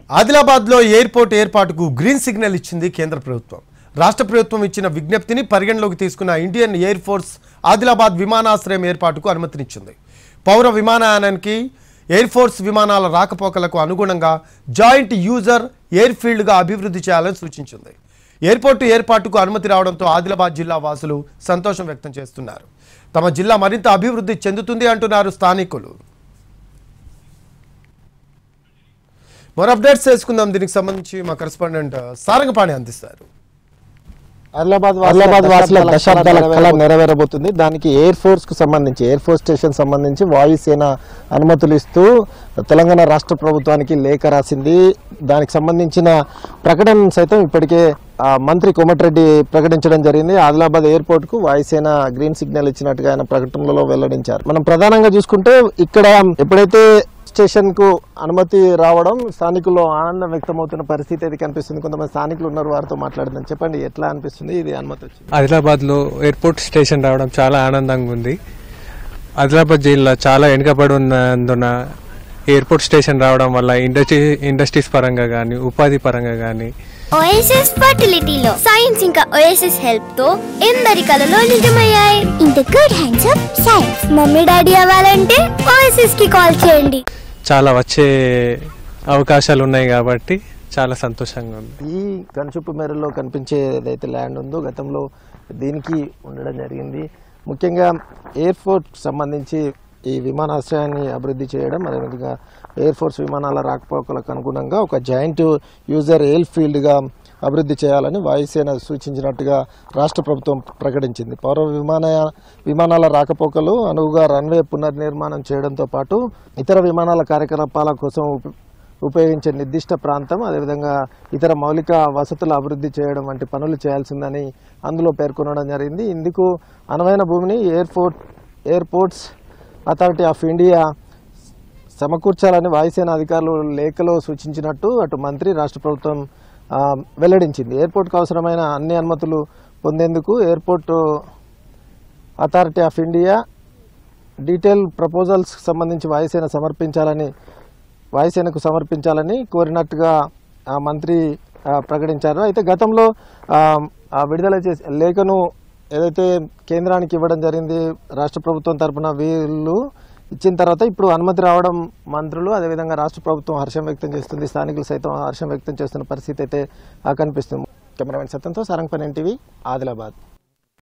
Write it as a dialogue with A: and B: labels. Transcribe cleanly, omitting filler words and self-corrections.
A: ఆదిలాబాద్లో ఎయిర్పోర్ట్ ఏర్పాటుకు green signal ఇచ్చింది కేంద్ర ప్రభుత్వం. రాష్ట్ర ప్రభుత్వం ఇచ్చిన విజ్ఞప్తిని పరిగణలోకి తీసుకున్న ఇండియన్ ఎయిర్ ఫోర్స్ ఆదిలాబాద్ విమానాశ్రయం ఏర్పాటుకు అనుమతినిచ్చింది. పౌర విమానయానానికి ఎయిర్ ఫోర్స్ విమానాల రాకపోకలకు అనుగుణంగా జాయింట్ యూజర్ ఎయిర్ ఫీల్డ్గా అభివృద్ధి చేయాలని సూచించింది. ఎయిర్పోర్టు ఏర్పాటుకు అనుమతి రావడంతో ఆదిలాబాద్ జిల్లా వాసులు సంతోషం వ్యక్తం చేస్తున్నారు. తమ జిల్లా మరింత అభివృద్ధి చెందుతుంది అంటున్నారు స్థానికులు. మరో అప్డేట్స్ చేసుకుందాం. దీనికి సంబంధించి మా కరెస్పాండెంట్ సారంగపాణి అందిస్తారు.
B: ఆదిలాబాద్ వాసుల దశాబ్దాల కళ నెరవేరబోతుంది. దానికి ఎయిర్ ఫోర్స్ కు సంబంధించి ఎయిర్ ఫోర్స్ స్టేషన్ సంబంధించి వాయుసేన అనుమతులు ఇస్తూ తెలంగాణ రాష్ట్ర ప్రభుత్వానికి లేఖ రాసింది. దానికి సంబంధించిన ప్రకటన సైతం ఇప్పటికే మంత్రి కోమటిరెడ్డి ప్రకటించడం జరిగింది. ఆదిలాబాద్ ఎయిర్పోర్ట్ కు వాయుసేన గ్రీన్ సిగ్నల్ ఇచ్చినట్టుగా ఆయన ప్రకటనలో వెల్లడించారు. మనం ప్రధానంగా చూసుకుంటే ఇక్కడ ఎప్పుడైతే స్టేషన్ కు అనుమతి రావడం స్థానికుల్లో ఆనందం వ్యక్తమవుతున్న పరిస్థితి అయితే కనిపిస్తుంది. కొంతమంది స్థానికులు ఉన్నారు, వారితో మాట్లాడుతాం. చెప్పండి, ఎట్లా అనిపిస్తుంది ఇది అనుమతి వచ్చింది?
C: ఆదిలాబాద్ లో ఎయిర్పోర్ట్ స్టేషన్ రావడం చాలా ఆనందంగా ఉంది. ఆదిలాబాద్ జిల్లా చాలా వెనుకబడి ఉన్నందున ఎయిర్పోర్ట్ స్టేషన్ రావడం వల్ల ఇండస్ట్రీస్ పరంగా కానీ ఉపాధి పరంగా కానీ
D: ఓఎస్ఎస్ ఫర్టిలిటీలో సైన్స్ ఇంకా ఓఎస్ఎస్ హెల్ప్ తో ఎందరి కలలో నిజమయ్యాయి. In the good hands of science. Mummy daddy అవ్వాలంటే ఓఎస్ఎస్ కి కాల్ చేయండి.
C: చాలా వచ్చే అవకాశాలు ఉన్నాయి కాబట్టి చాలా సంతోషంగా ఉంది.
B: ఈ కనుచూపు మేరలో కనిపించే ఏదైతే ల్యాండ్ ఉందో గతంలో దీనికి ఉండడం జరిగింది. ముఖ్యంగా ఎయిర్ ఫోర్స్ సంబంధించి ఈ విమానాశ్రయాన్ని అభివృద్ధి చేయడం, అదేవిధంగా ఎయిర్ ఫోర్స్ విమానాల రాకపోకలకు అనుగుణంగా ఒక జాయింట్ యూజర్ ఎయిర్ ఫీల్డ్గా అభివృద్ధి చేయాలని వాయుసేన సూచించినట్టుగా రాష్ట్ర ప్రభుత్వం ప్రకటించింది. పౌర విమానాల రాకపోకలు అనువుగా రన్వే పునర్నిర్మాణం చేయడంతో పాటు ఇతర విమానాల కార్యకలాపాల కోసం ఉపయోగించే నిర్దిష్ట ప్రాంతం, అదేవిధంగా ఇతర మౌలిక వసతుల అభివృద్ధి చేయడం వంటి పనులు చేయాల్సిందని అందులో పేర్కొనడం జరిగింది. ఇందుకు అనువైన భూమిని ఎయిర్పోర్ట్స్ అథారిటీ ఆఫ్ ఇండియా సమకూర్చాలని వాయుసేన అధికారులు లేఖలో సూచించినట్టు అటు మంత్రి రాష్ట్ర ప్రభుత్వం వెల్లడించింది. ఎయిర్పోర్ట్కు అవసరమైన అన్ని అనుమతులు పొందేందుకు airport authority of India detail proposals సంబంధించి వాయుసేనకు సమర్పించాలని కోరినట్టుగా మంత్రి ప్రకటించారు. అయితే గతంలో విడుదల చేసే లేఖను ఏదైతే కేంద్రానికి ఇవ్వడం జరిగింది రాష్ట్ర ప్రభుత్వం తరఫున, వీళ్ళు ఇచ్చిన తర్వాత ఇప్పుడు అనుమతి రావడం మంత్రులు అదేవిధంగా రాష్ట్ర ప్రభుత్వం హర్షం వ్యక్తం చేస్తుంది. స్థానికులు సైతం హర్షం వ్యక్తం చేస్తున్న పరిస్థితి అయితే కనిపిస్తుంది. కెమెరామెన్ సత్యంతో సారంగపాణి, NTV, ఆదిలాబాద్.